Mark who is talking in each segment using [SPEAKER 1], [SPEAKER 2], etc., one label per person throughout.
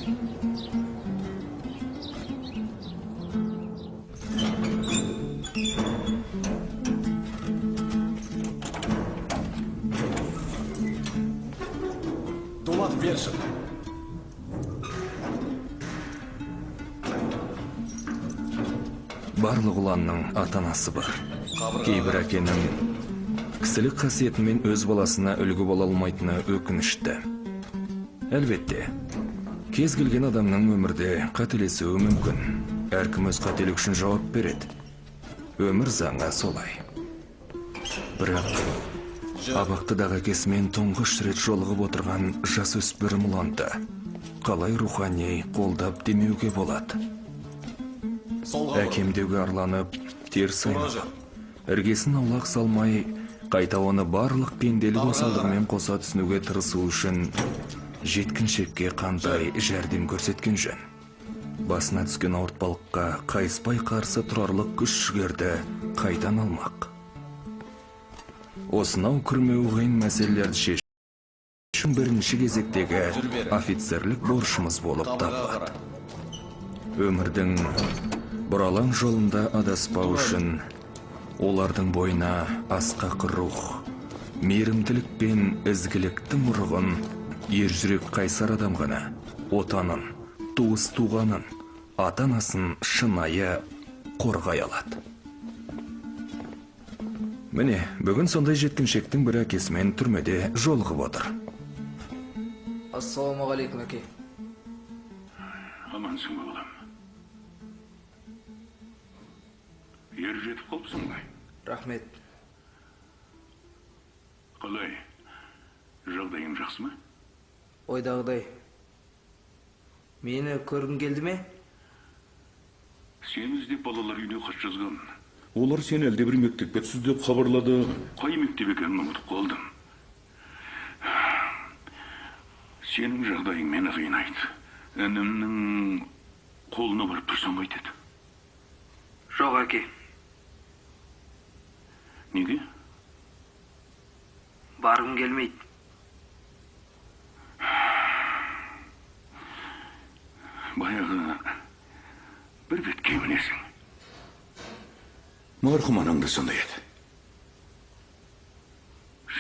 [SPEAKER 1] Дулат бершін.
[SPEAKER 2] Барлық ұланның ата-анасы бар. Кейбір әкенің кісілік қасиетімен өз баласына үлгі бола алмайтыны өкінішті. Әлбетте, кез келген адамның өмірде қателесуі мүмкін. Әркім өз қателік үшін жауап береді. Өмір заңы солай. Бірақ абақтыдағы әкесімен тұңғыш рет жолығып отырған жасөспірім ұланды қалай рухани қолдап демеуге болады? Әкемдеуге арланып, теріс айналып, іргесін аулақ салмай, қайта оны барлық пенделік осалдығымен қоса түсінуге тырысу үшін жеткіншекке қандай жәрдем көрсеткен жөн? Басына түскен ауыртпалыққа қайыспай қарсы тұрарлық күш жігерді қайдан алмақ? Осынау күрмеуі қиын мәселелерді шешу бірінші кезектегі офицерлік борышымыз болып табылады. Өмірдің бұралаң жолында адаспау үшін олардың бойына асқақ рух, мейірімділік пен ізгіліктің ұрығын ержүрек қайсар адам ғана отанын, туыс туғанын, ата-анасын шынайы қорғай алады. Міне, бүгін сондай жеткіншектің бір әкесімен түрмеде жолығып отыр.
[SPEAKER 3] Ассалаумағалейкум, әке.
[SPEAKER 4] Амансың ба, балам? Ер жетіп қалыпсың ба?
[SPEAKER 3] Рахмет.
[SPEAKER 4] Қалай? Жағдайың жақсы ма?
[SPEAKER 3] Ойдағыдай. Мені көргің келді ме?
[SPEAKER 4] Сені іздеп балалар үйіне хат жазған. Олар сені әлде бір мектепке түс деп хабарлады. Қай мектеп екенін ұмытып қалдым. Сенің жағдайың мені қинайды. Інімнің қолына барып тұрсам қайтеді.
[SPEAKER 3] Жоқ, әке.
[SPEAKER 4] Неге?
[SPEAKER 3] Барғым келмейді.
[SPEAKER 4] Баяғы бір бетке мінесің. Марқұм анаң да сондай еді.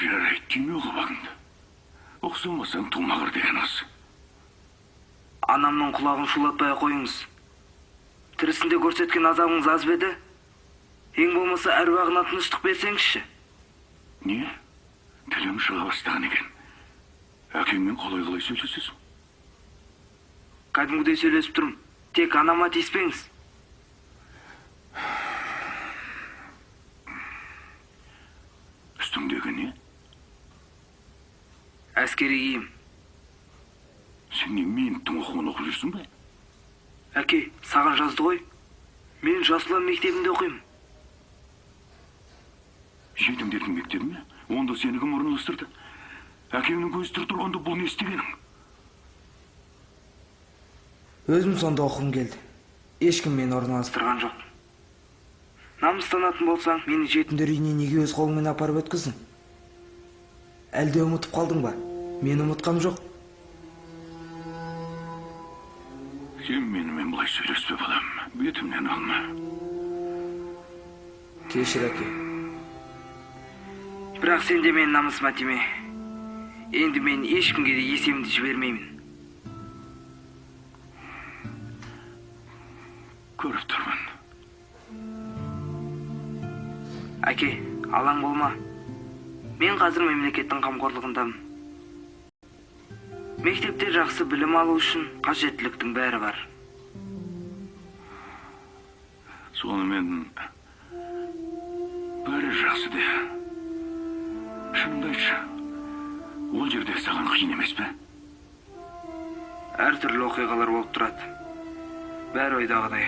[SPEAKER 4] Жарайды, түйме құлағыңды. Ұқсамасаң тумағыр деген аз.
[SPEAKER 3] Анамның құлағын шулатпай қойыңыз. Тірісінде көрсеткен азабыңыз аз беді? Ең болмаса әруағына тыныштық берсеңізші.
[SPEAKER 4] Не? Тілің шыға бастаған екен. Әкеңмен қалай сөйлесесің?
[SPEAKER 3] Кәдімгідей сөйлесіп тұрмын. Тек анама тиіспеңіз.
[SPEAKER 4] Үстіңдегі не?
[SPEAKER 3] Әскери киім.
[SPEAKER 4] Сен не менің оқуын оқып жүрсің бе?
[SPEAKER 3] Әке, саған жазды ғой. Мен Жасұлан мектебінде оқимын.
[SPEAKER 4] Жетімдердің мектебі ме? Онда сені кім орналастырды? Әкеңнің көзі тірі тұрғанда бұл не істегенің?
[SPEAKER 3] Өзім сонда оқығым келді. Ешкім мені орналастырған жоқ. Намыстанатын болсаң, мені жетімдер үйіне неге өз қолыңмен апарып өткіздің? Әлде ұмытып қалдың ба? Мен ұмытқам жоқ.
[SPEAKER 4] Сен менімен бұлай сөйлеспе, балам. Бетімнен алма.
[SPEAKER 3] Кешір, әке. Бірақ сен де мен намысыма тиме. Енді мен ешкімге де есемді жібермеймін.
[SPEAKER 4] Көріп тұрмын.
[SPEAKER 3] Әке, алаң болма. Мен қазір мемлекеттің қамқорлығындамын. Мектепте жақсы білім алу үшін қажеттіліктің бәрі бар.
[SPEAKER 4] Сонымен бәрі жақсы де. Шынымды айтшы, ол жерде саған қиын емес пе?
[SPEAKER 3] Әртүрлі оқиғалар болып тұрады. Бәрі ойдағыдай.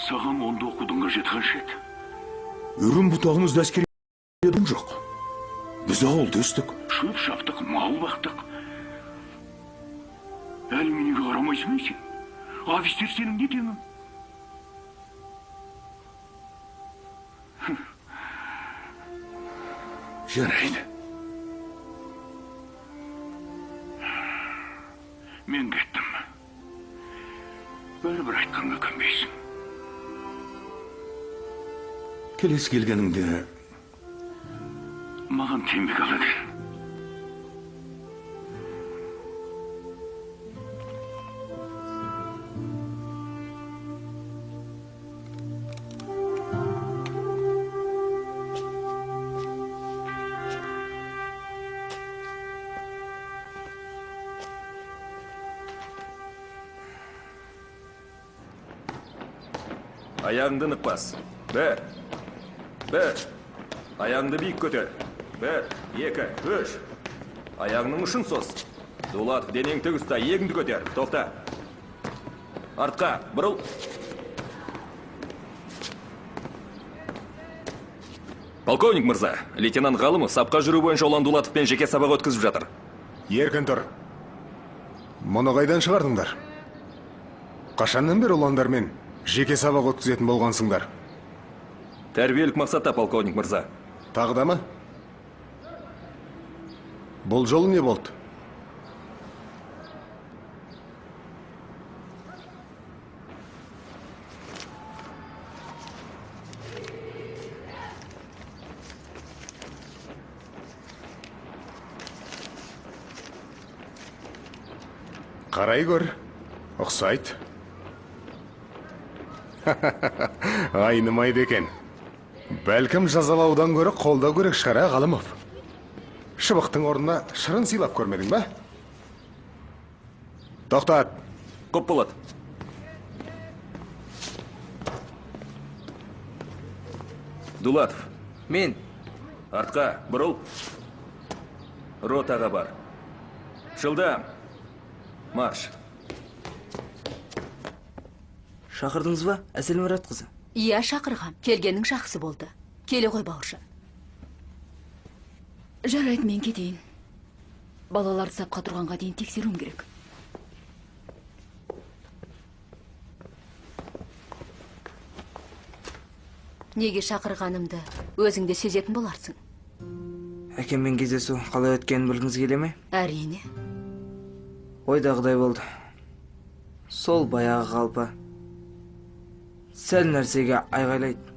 [SPEAKER 4] Саған онда оқудың қажеті қанша еді? Үрім бұтағымызда әскери едім жоқ. Біз ауылды өстік, шөп шаптық, мал бақтық. Әлі менеге қарамайсың ба сен? Офицер сенің не теңің? Жарайды. Мен кеттім. Бәрібір айтқанға көнбейсің. Келесі келгеніңде маған теңбек ала кел.
[SPEAKER 2] Аяғыңды нық бас. Бір. Аяғыңды биік көтер. 1, 2, 3. Аяғыңның ұшын сос. Дулат, денең тік ұста, егіңді көтер. Тоқта. Артқа, бұрыл. Полковник мырза, лейтенант Ғалымов сапқа жүру бойынша Олан Дулатовпен жеке сабақ өткізіп жатыр.
[SPEAKER 1] Еркін тұр. Мұны қайдан шығардыңдар? Қашаннан бері ұландармен жеке сабақ өткізетін болғансыңдар?
[SPEAKER 2] Тәрбиелік мақсатта, полковник мырза.
[SPEAKER 1] Тағы да ма? Бұл жолы не болды? Қарай көр, ұқсайды. Айнымайды екен. Бәлкім жазалаудан көрі қолда көрек шығара, Ғалымов. Шыбықтың орнына шырын сыйлап көрмедің бе? Тоқтат.
[SPEAKER 2] Құп болады. Дулатов.
[SPEAKER 3] Мен.
[SPEAKER 2] Артқа, бұрыл. Ротаға бар. Жылдам. Марш.
[SPEAKER 3] Шақырдыңыз ба, Әсел Мұрат қызы?
[SPEAKER 5] Иә, шақырғам. Келгенің жақсы болды. Келе ғой, бауыржан. Жарайды, мен кетейін. Балаларды сапқа тұрғанға дейін тексеруім керек. Неге шақырғанымды өзіңде сезетін боларсың?
[SPEAKER 3] Әкеммен кездесу қалай өткенін білгіңіз келе ме?
[SPEAKER 5] Әрине.
[SPEAKER 3] Ойдағыдай болды. Сол баяғы қалпы. Сәл нәрсеге айғайлайды.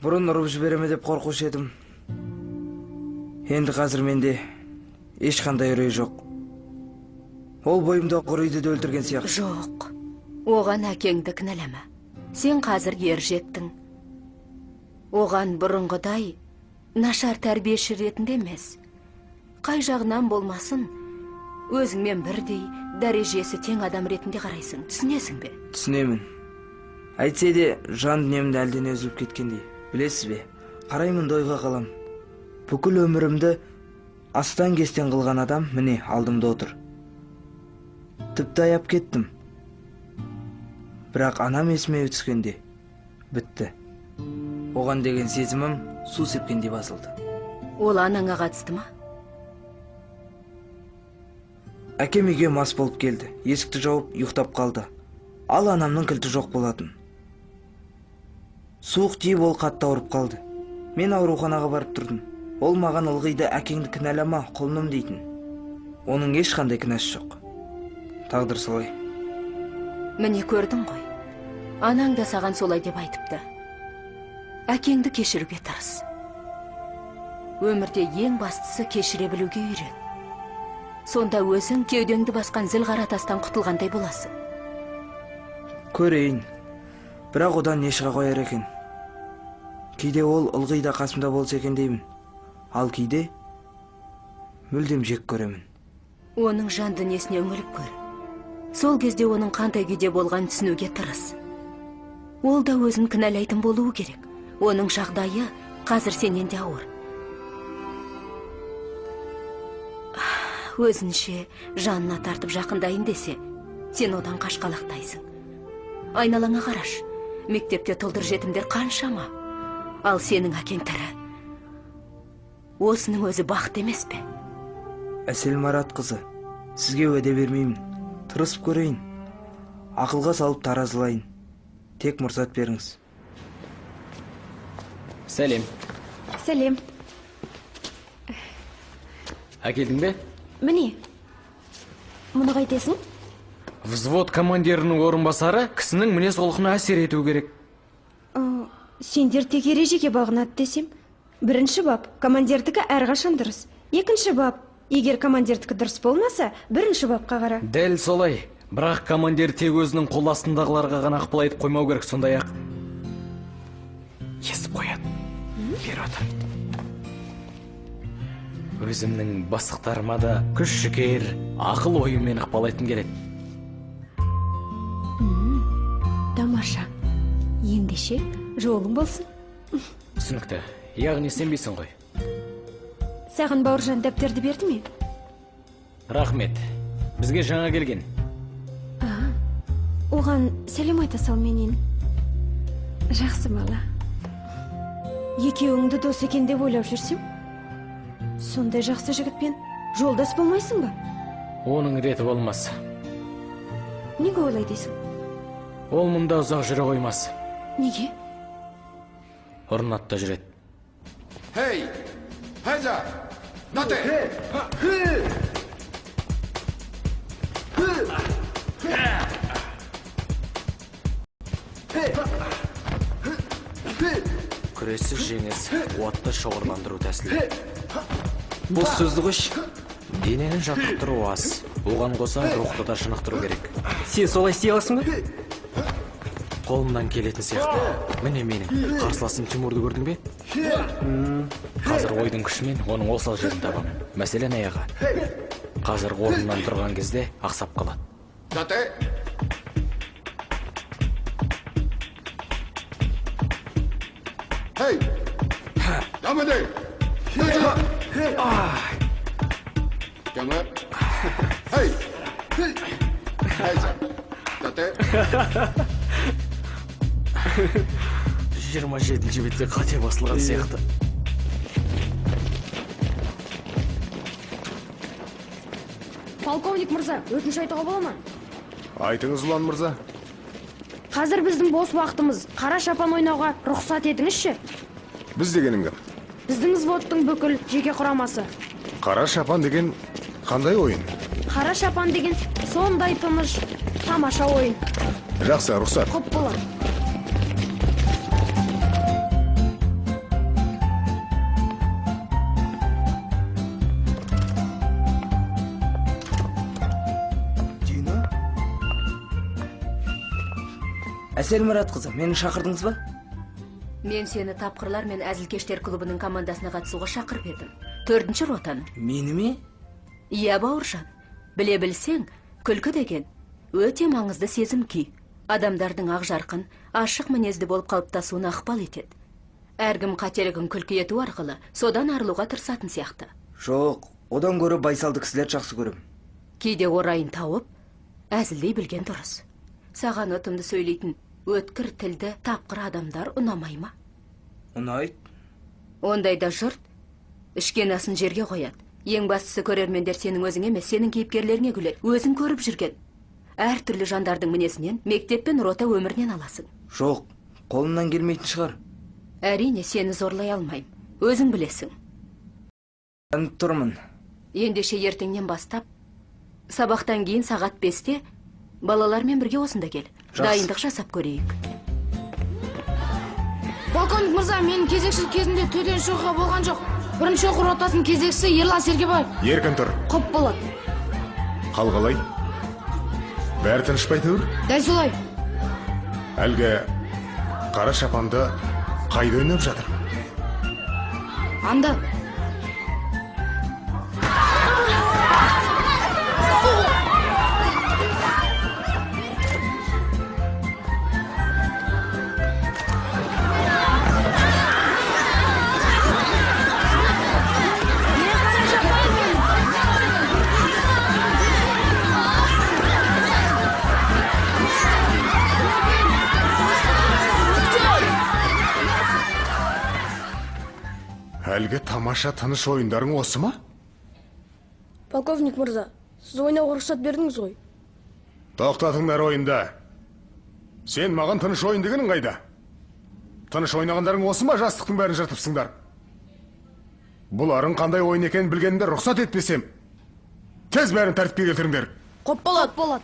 [SPEAKER 3] Бұрын ұрып жібереме деп қорқушы едім. Енді қазір менде ешқандай үрей жоқ. Ол бойымда үрейді де өлтірген сияқты.
[SPEAKER 5] Жоқ. Оған әкеңді кінәлама. Сен қазір ер жеттің. Оған бұрынғыдай нашар тәрбиеші ретінде емес. Қай жағынан болмасын, өзіңмен бірдей дәрежесі тең адам ретінде қарайсың. Түсінесің бе?
[SPEAKER 3] Түсінемін. Әйтсе де жан дүниемді әлден үзіліп кеткендей. Білесіз бе, қараймын ойға қалам. Бүкіл өмірімді астан кестен қылған адам міне алдымда отыр. Тіпті аяп кеттім. Бірақ анам есіме түскенде бітті. Оған деген сезімім су сепкендей басылды.
[SPEAKER 5] Ол анаңа қатысты ма?
[SPEAKER 3] Әкем үйге мас болып келді. Есікті жауып ұйықтап қалды. Ал анамның кілті жоқ болатын. Суық тиіп ол қатты ауырып қалды. Мен ауруханаға барып тұрдым. Ол маған ылғиды әкеңді кінәлама, құлыным дейтін. Оның ешқандай кінәсі жоқ. Тағдыр солай.
[SPEAKER 5] Міне көрдің ғой. Анаң да саған солай деп айтыпты. Әкеңді кешіруге тырыс. Өмірде ең бастысы кешіре білуге үйрен. Сонда өзің кеудеңді басқан зіл қара тастан құтылғандай боласың.
[SPEAKER 3] Көрейін. Бірақ одан не шыға қояр екен. Кейде ол ылғи да қасымда болса екен деймін. Ал кейде мүлдем жек көремін.
[SPEAKER 5] Оның жан дүниесіне үңіліп көр. Сол кезде оның қандай күйде болған түсінуге тырыс. Ол да өзін кінәлайтын болуы керек. Оның жағдайы қазір сенен де ауыр. Өзінше жанына тартып жақындайын десе, сен одан қашқалақтайсың. Айналаңа қараш. Мектепте тұлдыр жетімдер қаншама. Ал сенің әкең тірі. Осының өзі бақыт емес пе?
[SPEAKER 3] Әсел Марат қызы, сізге уәде бермеймін. Тырысып көрейін. Ақылға салып таразылайын. Тек мұрсат беріңіз.
[SPEAKER 6] Сәлем.
[SPEAKER 7] Сәлем.
[SPEAKER 6] Әкелдің бе?
[SPEAKER 7] Міне. Мұны қайтесің?
[SPEAKER 6] Взвод командирінің орынбасары кісінің мінез құлқына әсер ету керек.
[SPEAKER 7] Сендер тек ережеге бағынады десем. Бірінші бап, командирдікі әрқашан дұрыс. Екінші бап, егер командирдікі дұрыс болмаса, бірінші бапқа қара.
[SPEAKER 6] Дәл солай. Бірақ командир тек өзінің қол астындағыларға ғана ықпал етіп қоймау керек, сондай-ақ естіп қояды. Бері отыр. Өзімнің бастықтарыма да күш жігер, ақыл ойымен ықпал етім келеді.
[SPEAKER 7] Тамаша. Ендеше жолың болсын.
[SPEAKER 6] Түсінікті. Яғни сенбейсің ғой.
[SPEAKER 7] Саған Бауыржан дәптерді берді ме?
[SPEAKER 6] Рахмет. Бізге жаңа келген.
[SPEAKER 7] Оған сәлем айта сал менен. Жақсы бала. Екеуіңді дос екен деп ойлап жүрсем, сондай жақсы жігітпен жолдас болмайсың ба?
[SPEAKER 6] Оның реті болмас.
[SPEAKER 7] Неге олай дейсің?
[SPEAKER 6] Ол мұнда ұзақ жүре қоймас.
[SPEAKER 7] Неге?
[SPEAKER 6] Орнатта жүреді.
[SPEAKER 1] Hey! Хайда! Дате!
[SPEAKER 6] Күресі жеңіс, қуатты шоғырландыру тәсілі. Бұл сөзді қош. Денені жаттықтыру аз. Оған қоса рухты да шынықтыру керек.
[SPEAKER 3] Сен солай істей аласың ба?
[SPEAKER 6] Қолымнан келетін сияқты. Міне менің қарсыласым Тимурды көрдің бе? Қазір ойдың күшімен оның осал жерін табам. Мәселен аяғы. Қазір орнынан тұрған кезде ақсап қалады.
[SPEAKER 1] Дате! Hey! Дамыды! Жаңа! Hey! Хайда! Дате!
[SPEAKER 6] 27-ші бетте қате басылған сияқты.
[SPEAKER 8] Полковник мырза, өтініш айтуға бола ма?
[SPEAKER 1] Айтыңыз, Ұлан мырза.
[SPEAKER 8] Қазір біздің бос уақытымыз. Қара шапан ойнауға рұқсат етіңізші.
[SPEAKER 1] Біз дегенің кім?
[SPEAKER 8] Біздің взводтың бүкіл жеке құрамасы.
[SPEAKER 1] Қара шапан деген қандай ойын?
[SPEAKER 8] Қара шапан деген сондай тыныш, тамаша ойын.
[SPEAKER 1] Жақсы, рұқсат.
[SPEAKER 8] Құп болады.
[SPEAKER 3] Әсел Мұратқызы, мені шақырдыңыз ба?
[SPEAKER 5] Мен сені тапқырлар мен әзілкештер клубының командасына қатысуға шақырып едім. 4-ші ротаны.
[SPEAKER 3] Мені ме?
[SPEAKER 5] Иә, Бауыржан. Біле білсең, күлкі деген өте маңызды сезім күй. Адамдардың ақ жарқын, ашық мінезді болып қалыптасуына ықпал етеді. Әркім қателігін күлкі ету арқылы содан арылуға тырысатын сияқты.
[SPEAKER 3] Жоқ, одан көрі байсалды кісілер жақсы көрем.
[SPEAKER 5] Кейде орайын тауып, әзілдей білген дұрыс. Саған ұтымды сөйлейтін өткір тілді тапқыр адамдар ұнамай ма?
[SPEAKER 3] Ұнайды.
[SPEAKER 5] Ондайда жұрт ішкен асын жерге қояды. Ең бастысы көрермендер сенің өзің емес, сенің кейіпкерлеріңе күледі. Өзің көріп жүрген әр түрлі жандардың мінезінен, мектеп пен рота өмірінен аласың.
[SPEAKER 3] Жоқ, қолымнан келмейтін шығар.
[SPEAKER 5] Әрине, сені зорлай алмайым. Өзің білесің.
[SPEAKER 3] Танып тұрмын.
[SPEAKER 5] Ендеше ертеңнен бастап, сабақтан кейін сағат 5-те балалармен бірге осында кел. Дайындық жасап көрейік.
[SPEAKER 8] Полковник мырза, менің кезекшілік кезінде төтен шығуға болған жоқ. Бірінші оқу ротасының кезекшісі Ерлан Сергебаев.
[SPEAKER 1] Еркін тұр.
[SPEAKER 8] Құп болады.
[SPEAKER 1] Қалғалай. Бәрі тыныш па әйтеуір?
[SPEAKER 8] Дәл солай.
[SPEAKER 1] Әлгі қара шапанды қайда ойнап жатыр?
[SPEAKER 8] Анда.
[SPEAKER 1] Әлгі тамаша тыныш ойындарың осы ма?
[SPEAKER 8] Полковник мырза, сіз ойнауға рұқсат бердіңіз ғой.
[SPEAKER 1] Тоқтатыңдар ойында. Сен маған тыныш ойын дегенің қайда? Тыныш ойнағандарың осы ма, жастықтың бәрін жыртыпсыңдар? Бұларың қандай ойын екенін білгенімде рұқсат етпесем, тез бәрін тәртіпке келтіріңдер.
[SPEAKER 8] Құп болады.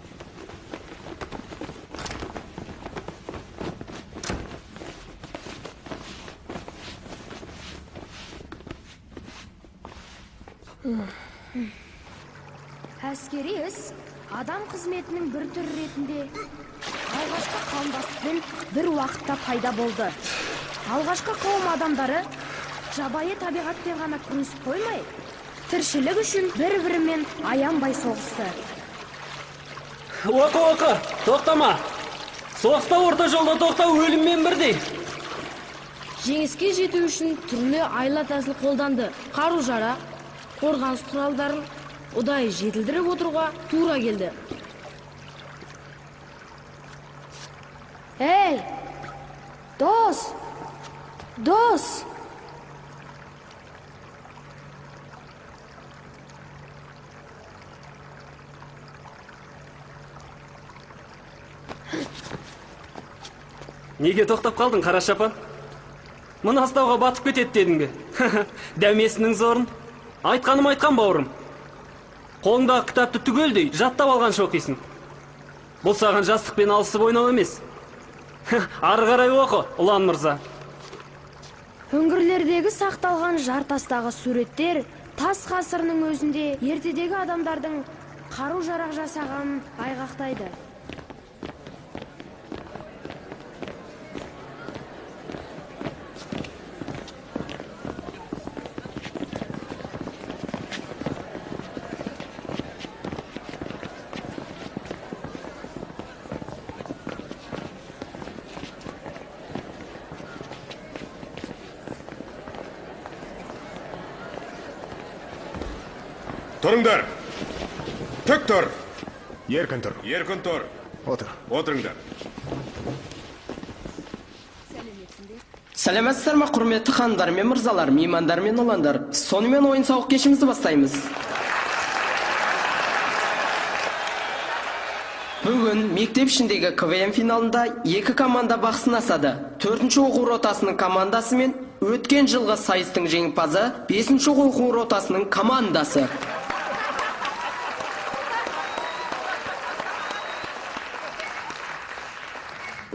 [SPEAKER 8] Әскери іс адам қызметінің бір түрі ретінде алғашқы қауымдастықпен бір уақытта пайда болды. Алғашқы қауым адамдары жабайы табиғатпен ғана күресіп қоймай, тіршілік үшін бір-бірімен аянбай соғысты.
[SPEAKER 9] Оқы, тоқтама. Соғыста орта жолда тоқтау өліммен бірдей.
[SPEAKER 8] Жеңіске жету үшін түрлі айла тәсіл қолданды. Қару-жарақ, қорғаныс құралдарын ұдайы жетілдіріп отыруға тура келді. Ей, дос!
[SPEAKER 9] Неге тоқтап қалдың, қара шапан? Мұны астауға батып кетеді дедің бе? Дәмесінің зорын. Айтқаным айтқан бауырым. Қолыңдағы кітапты түгелдей жаттап алған шоқисың. Бұл саған жастықпен алысып ойнау емес. Ары қарай оқы, ұлан мырза.
[SPEAKER 8] Үңгірлердегі сақталған жартастағы суреттер тас ғасырының өзінде ертедегі адамдардың қару-жарақ жасағанын айғақтайды.
[SPEAKER 1] Тұрыңдар! Түк тұр! Еркін тұр.
[SPEAKER 4] Еркін тұр.
[SPEAKER 1] Отыр.
[SPEAKER 4] Отырыңдар.
[SPEAKER 10] Сәлеметсіздер ме, құрметті хандар мен мырзалар, меймандар мен ұландар. Сонымен ойын сауық кешімізді бастаймыз. Бүгін мектеп ішіндегі КВМ финалында екі команда бақ сынасады. 4-ші оқу ротасының командасы мен өткен жылғы сайыстың жеңімпазы 5-ші оқу ротасының командасы.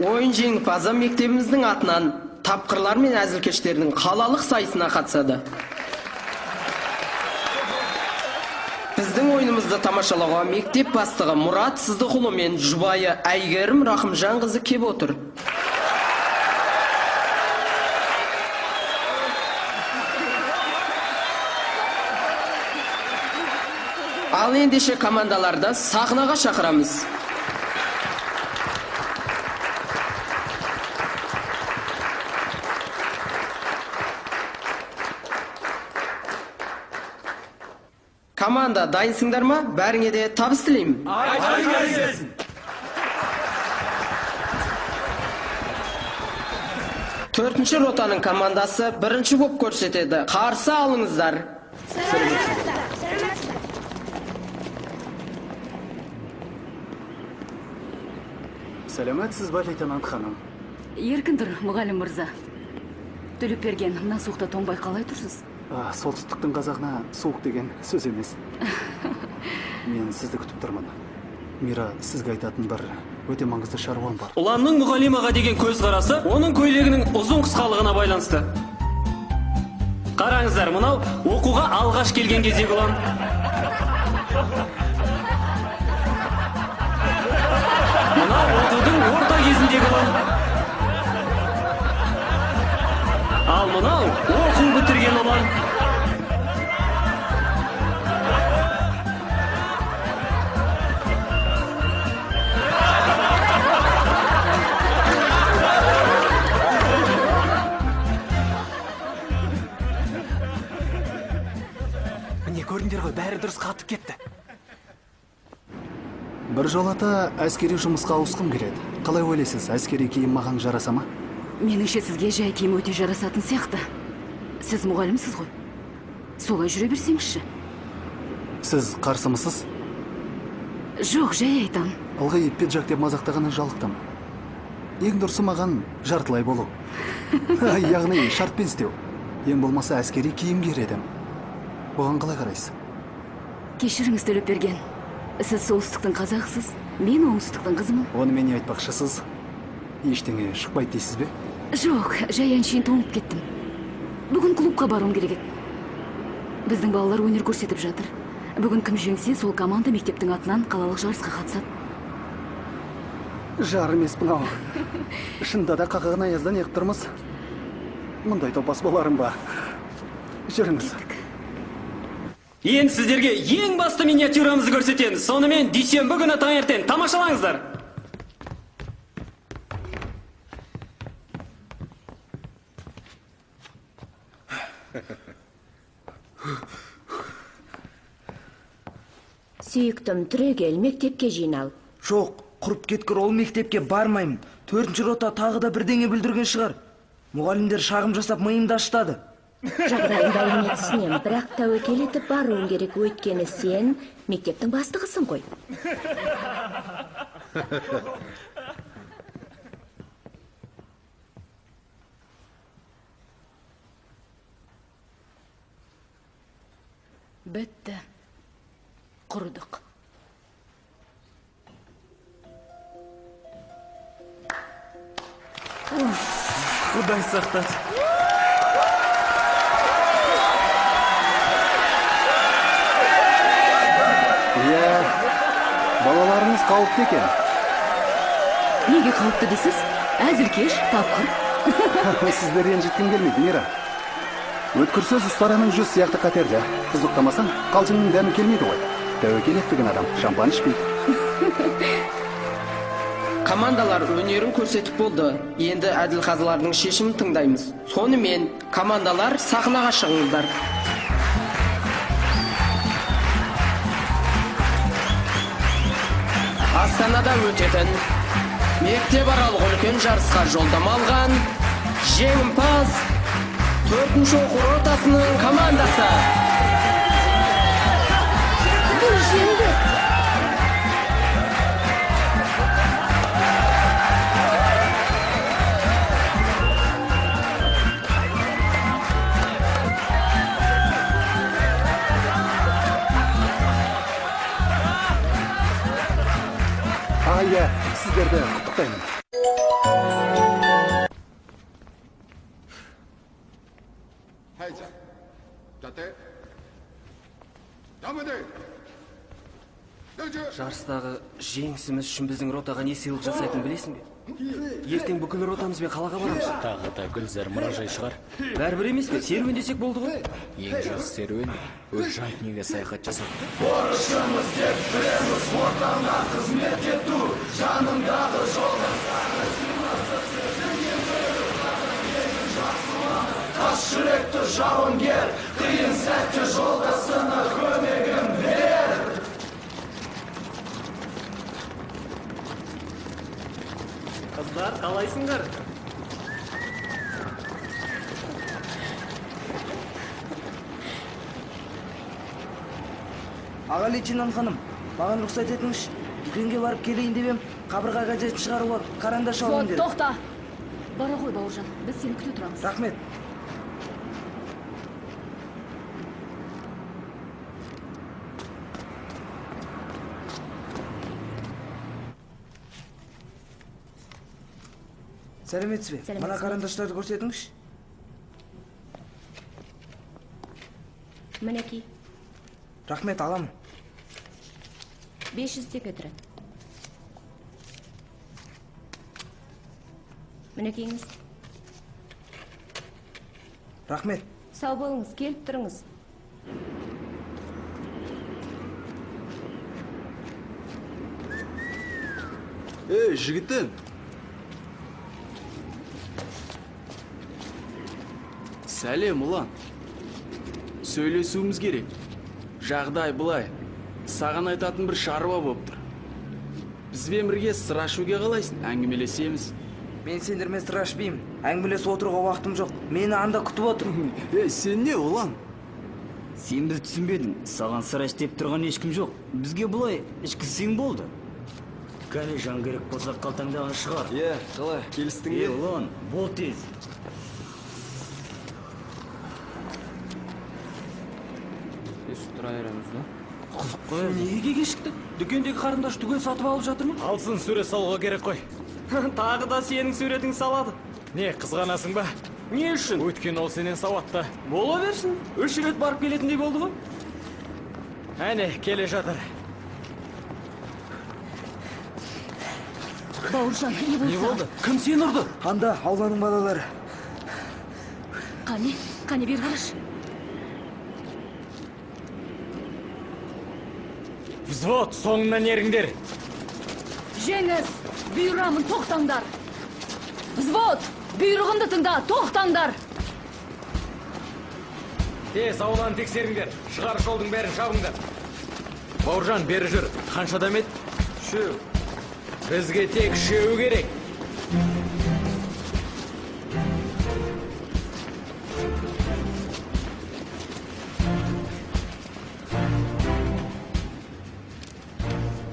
[SPEAKER 10] Ойын жеңімпазы мектебіміздің атынан тапқырлар мен әзілкештердің қалалық сайысына қатысады. Біздің ойынымызды тамашалауға мектеп бастығы Мұрат Сыздықұлы мен жұбайы Әйгерім Рахымжанқызы кеп отыр. Ал ендеше командаларды сахнаға шақырамыз. Команда, дайынсыңдар ма? Бәріңе де табыс тілеймін. Төртінші ротаның командасы бірінші боп көрсетеді. Қарсы алыңыздар.
[SPEAKER 11] Сәлеметсіз ба, лейтенант ханым?
[SPEAKER 5] Еркін тұр, мұғалім мырза. Төлепберген, мына суықта тоңбай қалай тұрсыз?
[SPEAKER 11] Солтүстіктің қазағына суық деген сөз емес. Мен сізді күтіп тұрмын. Мира, сізге айтатын бір өте маңызды шаруам бар.
[SPEAKER 9] Ұланның мұғалимаға деген көзқарасы оның көйлегінің ұзын қысқалығына байланысты. Қараңыздар, мынау оқуға алғаш келген кездегі ұлан. Мынау оқудың орта кезіндегі ұлан. Ал мынау оқу бітірген ұлан.
[SPEAKER 6] Міне көрдіңдер ғой, бәрі дұрыс қатып кетті.
[SPEAKER 11] Бір жолата әскери жұмысқа ауысқым келеді. Қалай ойлайсыз, әскери киім маған жараса ма?
[SPEAKER 5] Меніңше сізге жай киім өте жарасатын сияқты. Сіз мұғалімсіз ғой. Солай жүре берсеңізші.
[SPEAKER 11] Сіз қарсымысыз?
[SPEAKER 5] Жоқ, жай айтам.
[SPEAKER 11] Ылғи пиджак деп мазақтағанын жалықтым. Ең дұрысы маған жартылай болу. Яғни шартпен істеу. Ең болмаса әскери киім киер едім. Оған қалай қарайсыз?
[SPEAKER 5] Кешіріңіз, Төлепберген. Сіз солтүстіктің қазағысыз, мен оңтүстіктің қызымын.
[SPEAKER 11] Оны мен айтпақшысыз. Ештеңе шықпайды дейсіз бе?
[SPEAKER 5] Жоқ, жай әншейін тоңып кеттім. Бүгін клубқа баруым керек еді.
[SPEAKER 12] Біздің балалар өнер көрсетіп жатыр. Бүгін кім жеңсе, сол команда мектептің атынан қалалық жарысқа қатысады.
[SPEAKER 11] Жар емес мынау. Шында да қақаған аяздан еғіп тұрмыз. Мұндай топас боларым ба? Жүріңіз.
[SPEAKER 9] Енді сіздерге ең басты миниатюрамызды көрсетеміз. Сонымен дүйсенбі күні таңертең тамашалаңыздар.
[SPEAKER 5] Сүйіктім, түрегел, мектепке жинал.
[SPEAKER 3] Жоқ, құрып кеткір, ол мектепке бармаймын. 4-ші рота тағы да бірдеңе бүлдірген шығар. Мұғалімдер шағым жасап миымды аштады.
[SPEAKER 5] Жағдайында үйіне түсінем, бірақ тәуекел етіп баруың керек, өйткені сен мектептің бастығысың ғой.
[SPEAKER 12] Бітті. Құрыдық.
[SPEAKER 9] Құдай сақтасын.
[SPEAKER 11] Балаларыңыз қауіпті екен.
[SPEAKER 12] Неге қауіпті дейсіз? Әзілкеш, тапқыр.
[SPEAKER 11] Сізді ренжіткім келмейді, Мира. Өткір сөз ұстараның жүз сияқты қатерді. Қызықтамасаң, қалжыңның дәмі келмейді ғой. Тәуекел етпеген адам шампан ішпейді.
[SPEAKER 10] Командалар өнерін көрсетіп болды. Енді әділ қазылардың шешімін тыңдаймыз. Сонымен командалар сахнаға шығыңыздар. Астанада өтетін мектеп аралық үлкен жарысқа жолдама алған жеңімпаз 4-ші оқу ротасының командасы.
[SPEAKER 5] Бұл жеңдік.
[SPEAKER 11] Иә, сіздерді құттықтаймын.
[SPEAKER 9] Жарыстағы жеңісіміз үшін біздің ротаға не сыйлық жасайтынын білесің бе? Ертең бүкіл ротамызбен қалаға барамыз.
[SPEAKER 6] Тағы да Гүлзар мұражай шығар.
[SPEAKER 9] Бәрібір емес пе? Серуен десек болды ғой.
[SPEAKER 6] Ең жақсы серуен өз жан дүниеге саяхат жасау.
[SPEAKER 13] Борышымыз деп білеміз, отанға қызмет ету, жанымдағы жолдастары. Қас жүректі жауынгер, қиын сәтте жолдасына көмегін бер.
[SPEAKER 9] Қыздар, қалайсыңдар?
[SPEAKER 3] Аға лейтенант ханым, маған рұқсат етіңіз. Дүкенге барып келейін деп ем, қабырға газетін шығарып алып, қарандаш алуым керек.
[SPEAKER 12] Тоқта. Бара ғой, Бауыржан. Біз сені күте тұрамыз.
[SPEAKER 3] Рахмет. Сәлеметсіз бе? Мына қарандаштарды көрсетіңізші.
[SPEAKER 5] Мінекей.
[SPEAKER 3] Рахмет, аламын.
[SPEAKER 5] 500 теңге тұрады. Мінекейіңіз.
[SPEAKER 3] Рахмет.
[SPEAKER 5] Сау болыңыз, келіп тұрыңыз.
[SPEAKER 11] Жігіттен.
[SPEAKER 14] Сәлем, ұлан. Сөйлесуіміз керек. Жағдай бұлай. Саған айтатын бір шаруа болып тұр. Бізбен бірге сыр ашуға қалайсың? Әңгімелесеміз.
[SPEAKER 3] Мен сендермен сыр ашпаймын. Әңгімелесіп отыруға уақытым жоқ. Мені анда күтіп отыр.
[SPEAKER 14] Сен не, ұлан?
[SPEAKER 15] Сен бізді түсінбедің. Саған сыр аш деп тұрған ешкім жоқ. Бізге бұлай ішкізсең болды. Кәне жан керек болса қалтаңдағы шығар.
[SPEAKER 14] Қалай, келістің бе?
[SPEAKER 15] Ұлан, бол тез.
[SPEAKER 9] Тұра береміз да. Қызық қой. Неге кешікті? Дүкендегі қарындаш түгел сатып алып жатырмын.
[SPEAKER 6] Алсын сурет салуға керек қой.
[SPEAKER 9] Тағы да сенің суретің салады.
[SPEAKER 6] Не, қызғанасың ба?
[SPEAKER 9] Не үшін?
[SPEAKER 6] Өйткені ол сенен сауатты.
[SPEAKER 9] Бола берсін. 3 рет барып келетіндей болды ғой.
[SPEAKER 6] Әне, келе жатыр.
[SPEAKER 12] Бауыржан, не болса?
[SPEAKER 9] Не болды? Кім сені ұрды?
[SPEAKER 3] Анда ауланың балалары.
[SPEAKER 12] Қане бер қараш.
[SPEAKER 6] Взвод, соңынан еріңдер.
[SPEAKER 12] Жеңіс, бұйырамын, тоқтаңдар. Взвод, бұйрығымды тыңда, тоқтаңдар.
[SPEAKER 6] Тез ауланы тексеріңдер. Шығар жолдың бәрін жабыңдар. Бауыржан, бері жүр. Қанша адам еді?
[SPEAKER 9] 3.
[SPEAKER 6] Бізге тек 3 керек.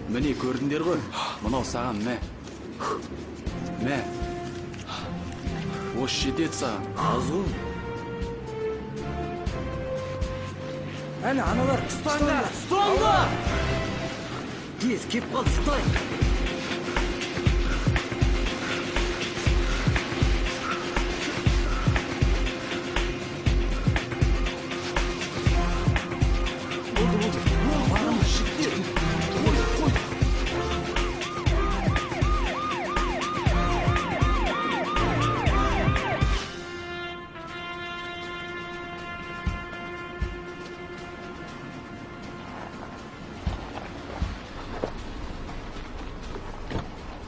[SPEAKER 14] Міне көрдіңдер ғой, мынау саған мә. Мә. Осы жетеді саған.
[SPEAKER 9] Аз ғой.
[SPEAKER 3] Әне, аналар, ұстаңдар!
[SPEAKER 9] Ұстаңдар!
[SPEAKER 3] Тез, кеп қал, ұстай!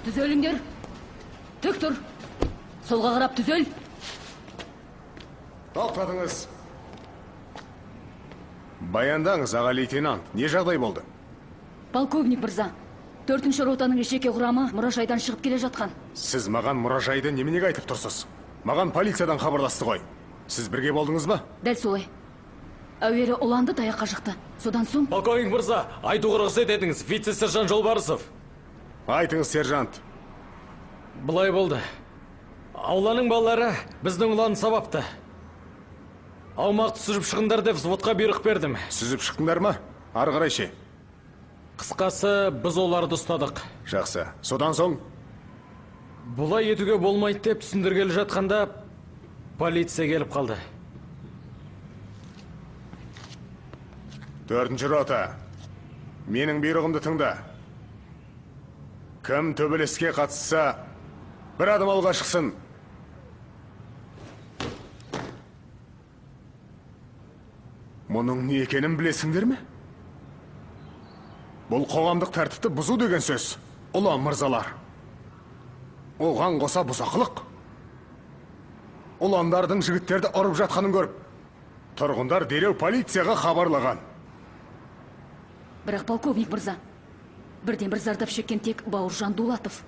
[SPEAKER 12] Түзеліңдер. Тік тұр. Солға қарап түзел.
[SPEAKER 1] Тоқтатыңыз. Баяндаңыз, аға лейтенант. Не жағдай болды?
[SPEAKER 12] Полковник мырза, 4-ші ротаның жеке құрамы мұражайдан шығып келе жатқан.
[SPEAKER 1] Сіз маған мұражайды неменеге айтып тұрсыз? Маған полициядан хабарласты ғой. Сіз бірге болдыңыз ба?
[SPEAKER 12] Дәл солай. Әуелі ұланды таяққа жықты. Содан соң...
[SPEAKER 6] Полковник мырза, айтуға рұқсат етіңіз. Вице-сержант Жолбарысов.
[SPEAKER 1] Айтыңыз, сержант.
[SPEAKER 6] Бұлай болды. Ауланың балалары біздің ұланы сабапты. Аумақты сүзіп шығындар деп взводқа бұйрық бердім.
[SPEAKER 1] Сүзіп шықтыңдар ма? Ары қарай ше?
[SPEAKER 6] Қысқасы, біз оларды ұстадық.
[SPEAKER 1] Жақсы. Содан соң?
[SPEAKER 6] Бұлай етуге болмайды деп түсіндіргелі жатқанда полиция келіп қалды.
[SPEAKER 1] 4-ші рота. Менің бұйрығымды тыңда. Кім төбелеске қатысса, бір адам алға шықсын. Мұның не екенін білесіңдер ме? Бұл қоғамдық тәртіпті бұзу деген сөз. Ұлан мырзалар. Оған қоса бұзақылық. Ұландардың жігіттерді ұрып жатқанын көріп, тұрғындар дереу полицияға хабарлаған.
[SPEAKER 12] Бірақ полковник мырза, бірден бір зардап шеккен тек Бауыржан Дулатов.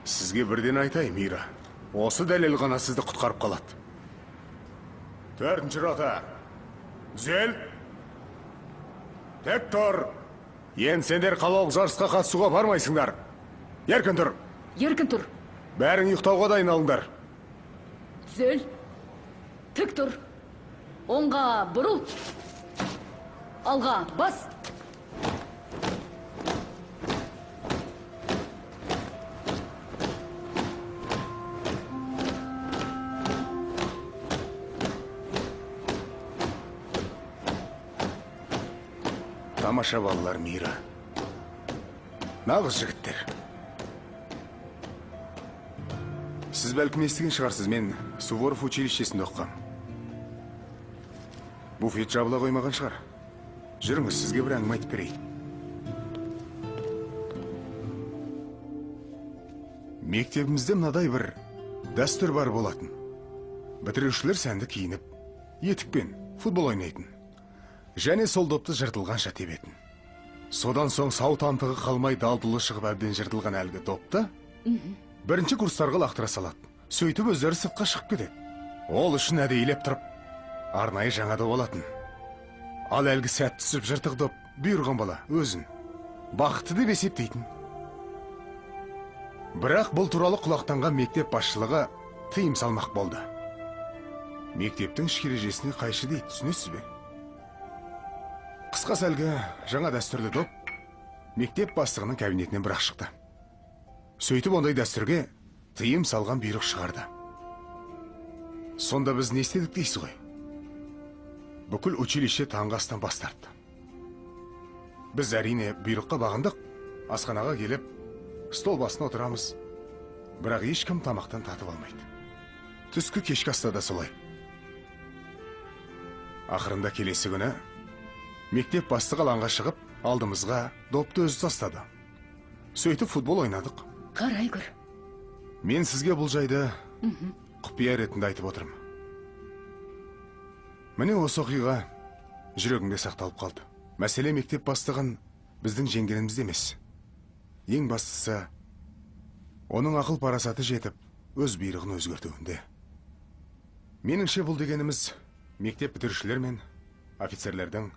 [SPEAKER 1] Сізге бірден айтайын, Мира. Осы дәлел ғана сізді құтқарып қалады. 4-ші рота. Түзел. Тек тұр. Ен сендер қалалық жарысқа қатысуға бармайсыңдар. Еркін тұр.
[SPEAKER 12] Еркін тұр.
[SPEAKER 1] Бәрің ұйықтауға дайындалыңдар.
[SPEAKER 12] Түзел. Тік тұр. Оңға бұрыл. Алға бас.
[SPEAKER 1] Тамаша балалар, Мира. Нағыз жігіттер. Сіз бәлкім естіген шығарсыз, мен Суворов училищесінде оқығам. Буфет жабыла қоймаған шығар. Жүріңіз, сізге бір әңгіме айтып берейін. Мектебімізде мынадай бір дәстүр бар болатын. Бітірушілер сәнді киініп, етікпен футбол ойнайтын. Және сол допты жыртылғанша тебетін. Содан соң сау тамтығы қалмай далтылы шығып әбден жыртылған әлгі допты бірінші курстарға лақтыра салады. Сөйтіп өздері сыртқа шығып кетеді. Ол үшін әдейілеп тұрып, арнайы жаңа доп алатын. Ал әлгі сәт түсіп жыртық доп бұйырған бала өзін бақытты деп есептейтін. Бірақ бұл туралы құлақтанған мектеп басшылығы тыйым салмақ болды. Мектептің іш ережесіне қайшы дейді, түсінесіз бе? Қысқасы әлгі жаңа дәстүрлі доп мектеп бастығының кабинетінен бірақ шықты. Сөйтіп ондай дәстүрге тыйым салған бұйрық шығарды. Сонда біз не істедік дейсіз ғой? Бүкіл училище таңғы астан бас тартты. Біз әрине бұйрыққа бағындық, асханаға келіп, стол басына отырамыз. Бірақ ешкім тамақтан татып алмайды. Түскі кешкі аста да солай. Ақырында келесі күні мектеп бастығы алаңға шығып, алдымызға допты өзі тастады. Сөйтіп футбол ойнадық.
[SPEAKER 12] Қарай көр.
[SPEAKER 1] Мен сізге бұл жайды құпия ретінде айтып отырмын. Міне осы оқиға жүрегімде сақталып қалды. Мәселе мектеп бастығын біздің жеңгенімізде емес. Ең бастысы, оның ақыл парасаты жетіп, өз бұйрығын өзгертуінде. Меніңше бұл дегеніміз мектеп бітірушілер мен офицерлердің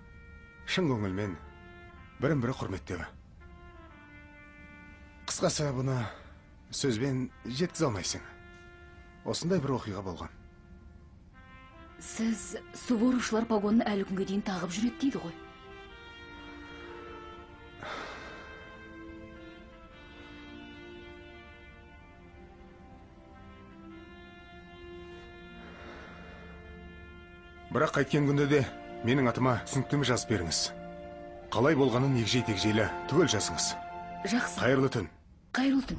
[SPEAKER 1] шын көңілмен бірін-бірі құрметтеуі. Қысқасы, бұны сөзбен жеткізе алмайсың. Осындай бір оқиға болған.
[SPEAKER 12] Сіз суворушылар погонын әлі күнге дейін тағып жүреді дейді ғой.
[SPEAKER 1] Бірақ қайткен күнде де менің атыма түсініктеме жазып беріңіз. Қалай болғанын егжей-тегжейлі түгел жазыңыз.
[SPEAKER 12] Жақсы.
[SPEAKER 1] Қайырлы түн.
[SPEAKER 12] Қайырлы түн.